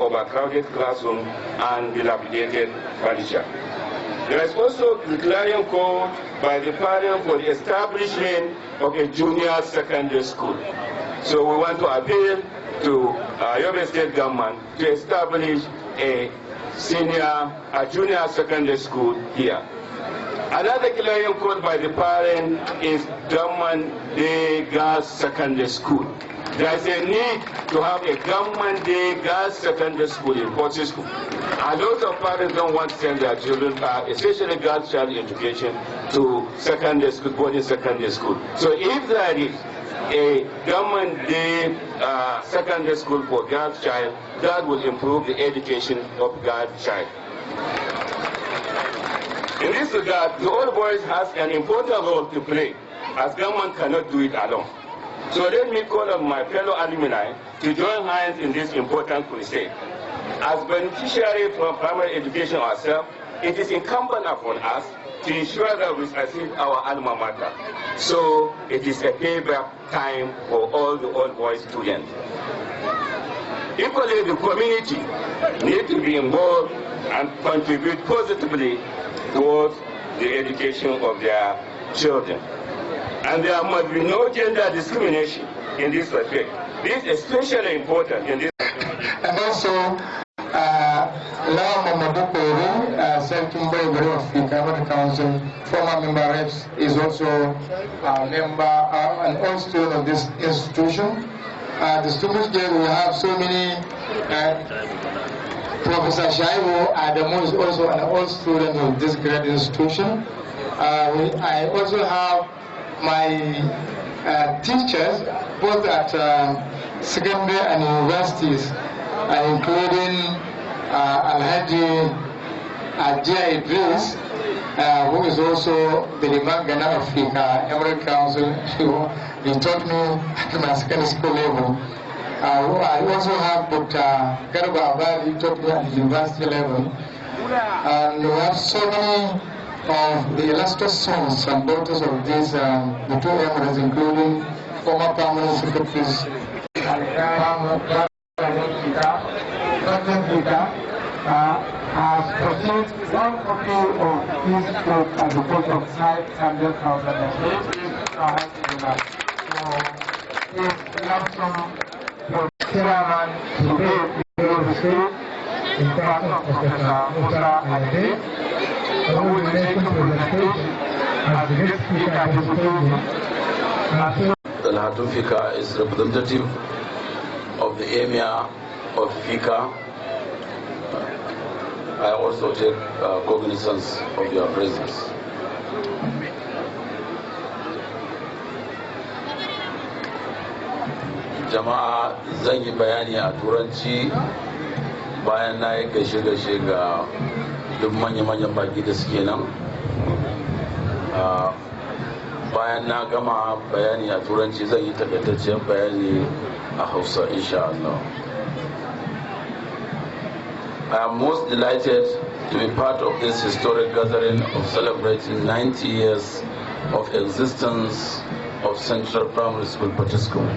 overcrowded classroom and dilapidated furniture. There is also the clarion call by the parent for the establishment of a junior secondary school. So we want to appeal to Yobe State government to establish a junior secondary school here. Another clarion call by the parent is Government Day Girls Secondary School. There is a need to have a Government Day Girls Secondary School in Potiskum. A lot of parents don't want to send their children, especially girls' child education, to secondary school, boarding secondary school. So if there is a Government Day secondary school for girls' child, that will improve the education of girls' child. In this regard, the old boys has an important role to play, as government cannot do it alone. So let me call on my fellow alumni to join hands in this important crusade. As beneficiaries from primary education ourselves, it is incumbent upon us to ensure that we succeed our alma mater. So it is a payback time for all the old boys students. Equally, the community needs to be involved and contribute positively towards the education of their children. And there must be no gender discrimination in this respect. This is especially important in this. And also, Law Mamadou Peri, Central Board of the Cabinet Council, former member reps, is also a member, an old student of this institution. The students there, we have so many. Professor Shaibu Adamu is also an old student of this great institution. I also have my teachers, both at secondary and universities, including Alhaji Ajia Idris, who is also the Imam Ghana Africa Emirate Council. He taught me at my secondary school level. I also have Dr. Garba Abad, he taught me at the university level. And we have so many of the illustrious sons and daughters of these the two emirates, including former permanent secretaries. Has proceeded one copy of this book at the cost of 500,000 So, if you have some chairman today in the state, in fact of Professor Musa Ade, who will be making presentation as the next speaker participating. The Lahatun Fika is representative of the Emir of Fika. I also take cognizance of your presence. Jama'a, zan yi bayani a turanci bayan na yi gaishe-gaishe ga duk manya-manyan baki da suke nan. Bayan na gama bayani a turanci zan yi takaitaccen bayani a Hausa, insha Allah. I am most delighted to be part of this historic gathering of celebrating 90 years of existence of Central Primary School Potiskum.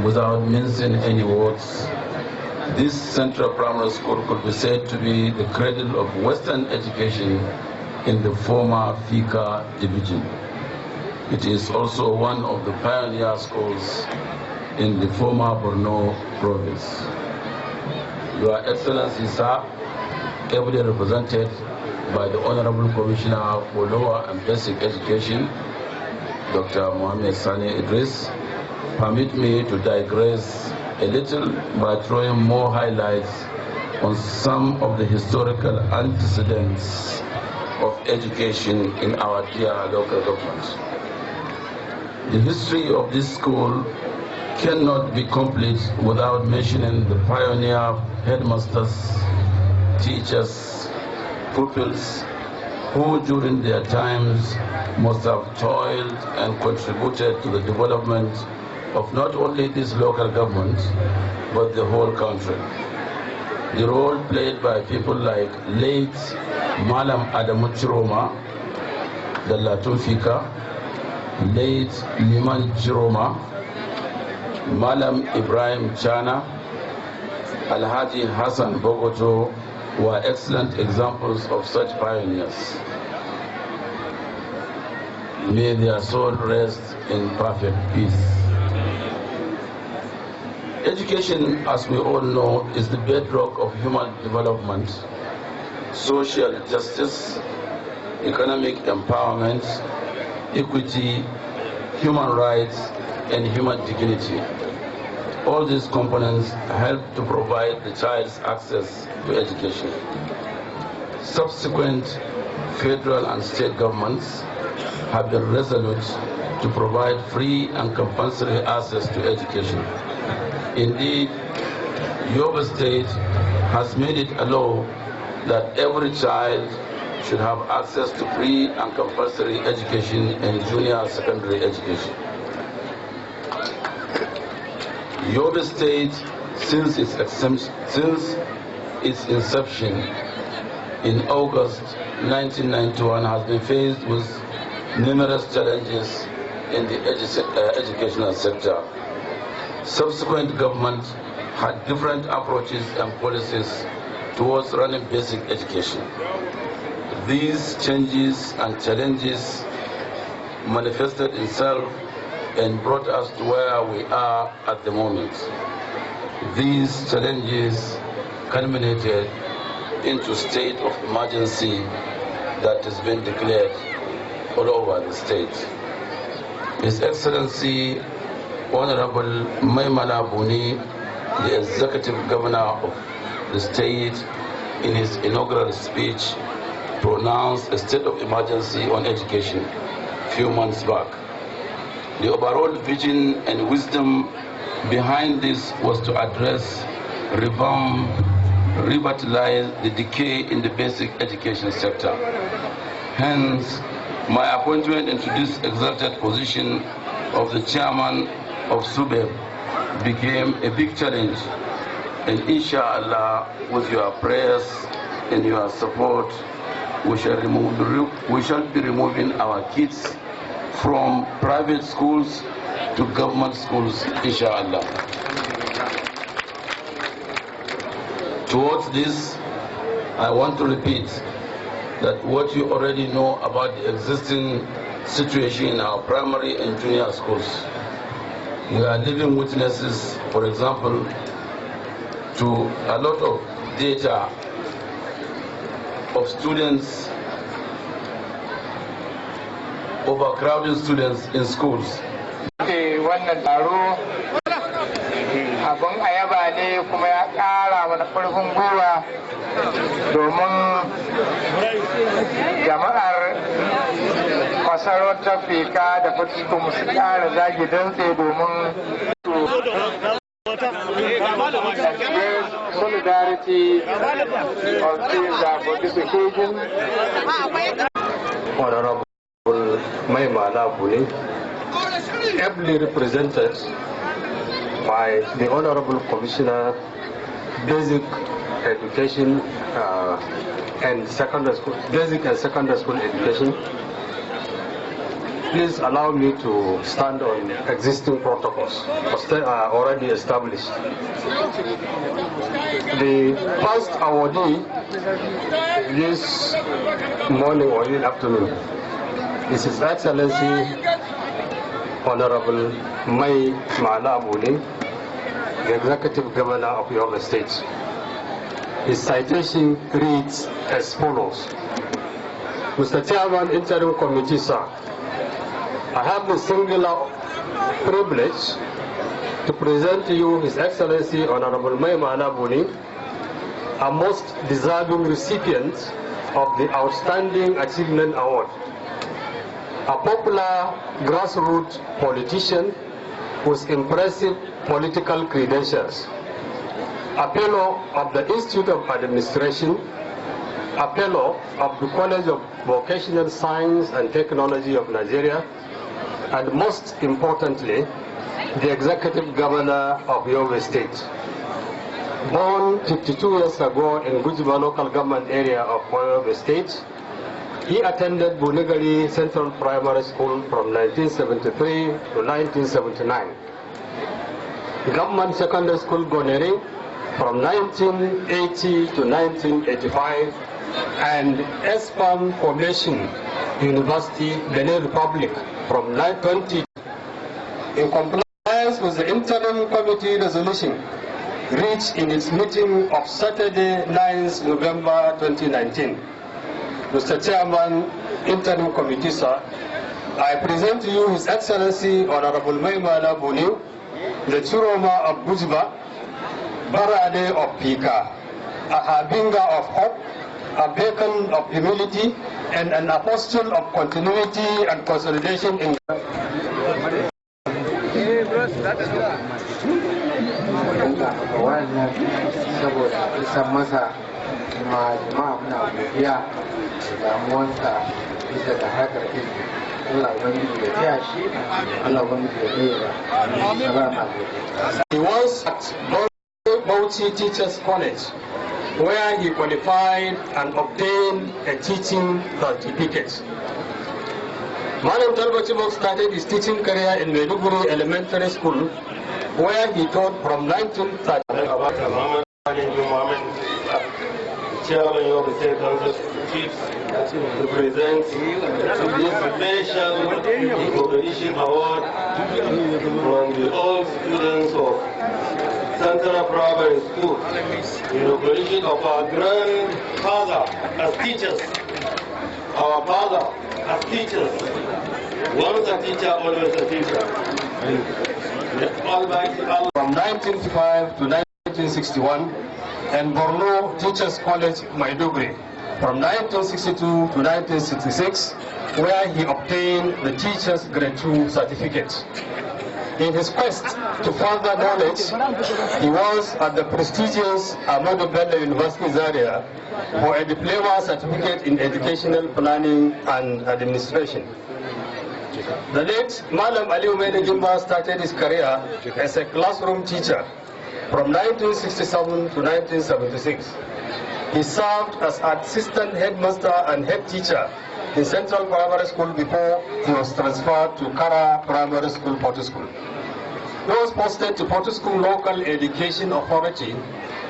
Without mincing any words, this Central Primary School could be said to be the cradle of Western education in the former Fika division. It is also one of the pioneer schools in the former Borno province. Your Excellency, sir, ably represented by the Honorable Commissioner for Lower and Basic Education, Dr. Mohamed Sani Idris, permit me to digress a little by throwing more highlights on some of the historical antecedents of education in our dear local government. The history of this school cannot be complete without mentioning the pioneer headmasters, teachers, pupils, who during their times must have toiled and contributed to the development of not only this local government, but the whole country. The role played by people like late Malam Adamu Chiroma, the Lahatun Fika, late Liman Chiroma, Malam Ibrahim Chana, Alhaji Hassan Bogoto were excellent examples of such pioneers. May their soul rest in perfect peace. Education, as we all know, is the bedrock of human development, social justice, economic empowerment, equity, human rights, and human dignity. All these components help to provide the child's access to education. Subsequent federal and state governments have been resolute to provide free and compulsory access to education. Indeed, Yobe State has made it a law that every child should have access to free and compulsory education and junior secondary education. Yobe State, since its inception in August 1991, has been faced with numerous challenges in the educational sector. Subsequent governments had different approaches and policies towards running basic education. These changes and challenges manifested itself and brought us to where we are at the moment. These challenges culminated into state of emergency that has been declared all over the state. His Excellency Honorable Maimala Buni, the Executive Governor of the state, in his inaugural speech, pronounced a state of emergency on education a few months back. The overall vision and wisdom behind this was to address, revamp, revitalize the decay in the basic education sector. Hence, my appointment into this exalted position of the chairman of SUBEB became a big challenge, and inshallah, with your prayers and your support, we shall be removing our kids from private schools to government schools, inshallah. Towards this, I want to repeat that what you already know about the existing situation in our primary and junior schools. We are living witnesses, for example, to a lot of data of students, overcrowding students in schools. Wannan taro abin ayaba ne kuma ya ƙara mana ƙarfin gwiwa domin jama'ar masarautar Fika da Potiskum su ƙara zagi dantse domin solidarity of things for this occasion. Honorable Maimala Buni, ably represented by the Honorable Commissioner, Basic Education and Secondary School, Basic and Secondary School Education. Please allow me to stand on existing protocols already established. The first awardee this morning or in afternoon is His Excellency Honorable Mai Mala Buni, the Executive Governor of Yobe State. His citation reads as follows. Mr. Chairman, Interim Committee, sir, I have the singular privilege to present to you His Excellency Honorable Mai Mala Buni, a most deserving recipient of the Outstanding Achievement Award. A popular grassroots politician with impressive political credentials, a fellow of the Institute of Administration, a fellow of the College of Vocational Science and Technology of Nigeria, and most importantly, the Executive Governor of Yobe State. Born 52 years ago in Gujiba local government area of Yobe State, he attended Bunigari Central Primary School from 1973 to 1979. Government Secondary School Goneri from 1980 to 1985, and ESPAM Formation University, Benin Republic, from 1920. In compliance with the interim committee resolution reached in its meeting of Saturday, 9th November 2019. Mr. Chairman, Interim Committee, sir, I present to you His Excellency Honorable Maimana Buni, the Churoma of Bujba, Barade of Pika, a Habinga of hope, a beacon of humility, and an apostle of continuity and consolidation in He was at Bauchi Teachers College, where he qualified and obtained a teaching certificate. Madam Talbot started his teaching career in Maiduguri Elementary School, where he taught from 1930. Chairman of the State Council Chiefs to present this special recognition award from the all students of Central Primary School in recognition of our grandfather as teachers, our father as teachers. Once a teacher, always a teacher. Almighty Allah. From 1955 to 1961, and Borno Teachers College, Maiduguri, from 1962 to 1966, where he obtained the Teachers Grade 2 certificate. In his quest to further knowledge, he was at the prestigious Ahmadu Bello University Zaria for a diploma certificate in educational planning and administration. The late Malam Ali Umede Jimba started his career as a classroom teacher from 1967 to 1976. He served as assistant headmaster and head teacher in Central Primary School before he was transferred to Kara Primary School, Potiskum. He was posted to Potiskum Local Education Authority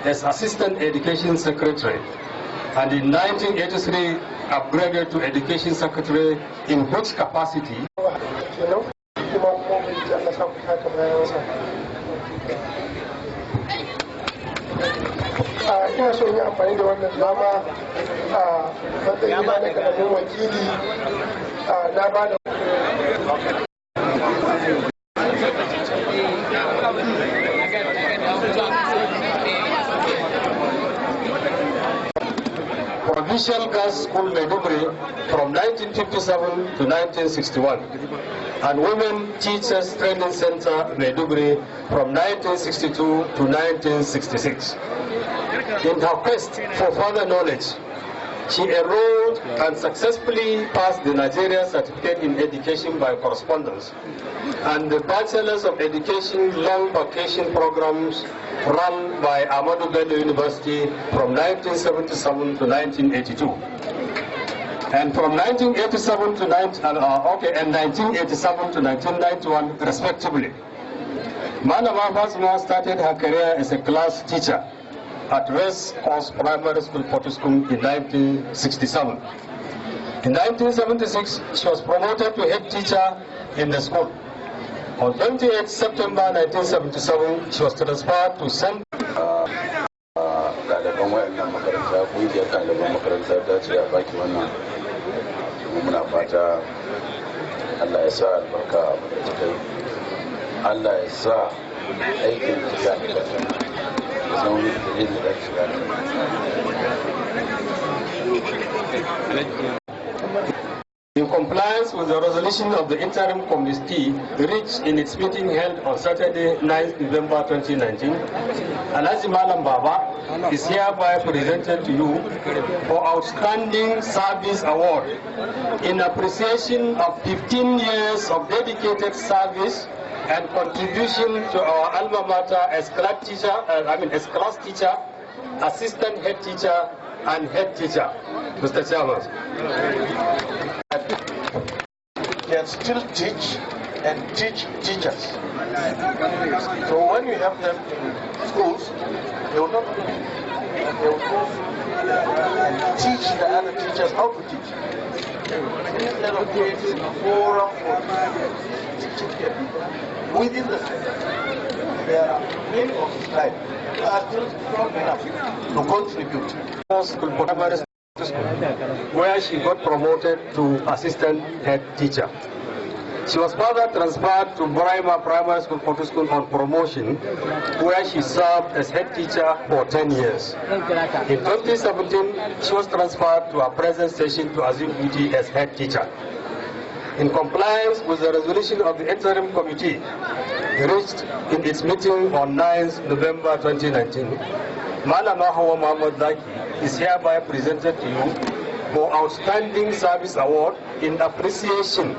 as Assistant Education Secretary, and in 1983 upgraded to Education Secretary, in which capacity ina so yi amfani da wannan dama a matsayin na karamin wakili na ba da Provincial Girls School Maiduguri from 1957 to 1961, and Women Teachers Training Center Maiduguri from 1962 to 1966. In her quest for further knowledge, she enrolled and successfully passed the Nigeria Certificate in Education by Correspondence and the Bachelors of Education Long Vacation Programs run by Ahmadu Bello University from 1977 to 1982. And from 1987 to 1987 to 1991, respectively. Manama Fasma started her career as a class teacher at Race Course Primary School, Potiskum, in 1967. In 1976, she was promoted to head teacher in the school. On 28 September 1977, she was transferred to St. Ɗaliban wayannan makaranta, ƙungiyar ɗaliban makaranta ta ce a baki wannan, muna fata Allah ya sa albarka a kai, Allah ya sa aikin da ya fi ƙarfi. In compliance with the resolution of the interim committee reached in its meeting held on Saturday, 9th November 2019, Alhaji Malam Baba is hereby presented to you for Outstanding Service Award in appreciation of 15 years of dedicated service and contribution to our alma mater as class teacher, assistant head teacher, and head teacher. Mr. Chairman. can still teach and teach teachers. So when we have them in schools, They will not do it. They will go teach the other teachers how to teach. Instead of creating a forum for teaching people within the system, there are many of this type who are still strong enough to contribute. Where she got promoted to assistant head teacher. She was further transferred to Braima Primary School, Potiskum on promotion, where she served as head teacher for 10 years. In 2017, she was transferred to her present station to assume duty as head teacher. In compliance with the resolution of the interim committee reached in its meeting on 9th November 2019, Malama Hawa Muhammad Zaki is hereby presented to you for Outstanding Service Award in appreciation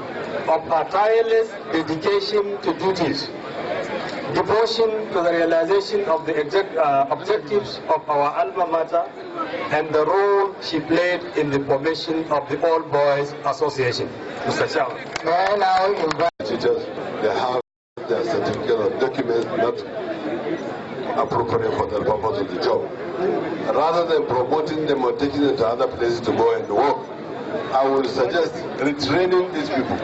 of her tireless dedication to duties, devotion to the realization of the objectives of our alma mater, and the role she played in the formation of the All Boys Association. Mr. Chairman. May I now invite teachers, they have their certificate or documents not appropriate for the purpose of the job. Rather than promoting them or taking them to other places to go and work, I would suggest retraining these people.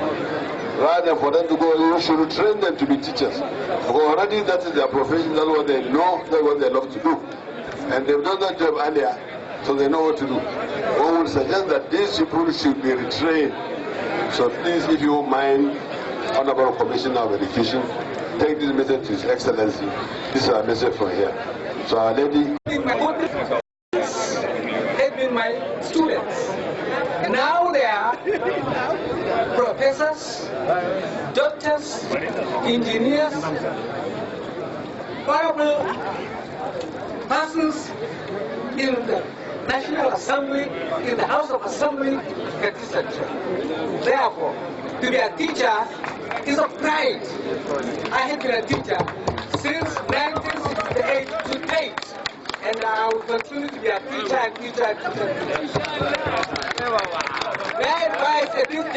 Rather than for them to go, you should train them to be teachers. Because already that is their profession, that's what they know, that's what they love to do. And they've done that job earlier, so they know what to do. One would suggest that these people should be retrained. So please, if you don't mind, Honorable Commissioner of Education, take this message to His Excellency. This is our message from here. So our lady... They've been my students. Now they are professors, doctors, engineers, honorable persons in the National Assembly, in the House of Assembly, etc. Therefore, to be a teacher is a pride. I have been a teacher since 1968 to date, and I will continue to be a teacher and teacher and teacher. May I advise a youth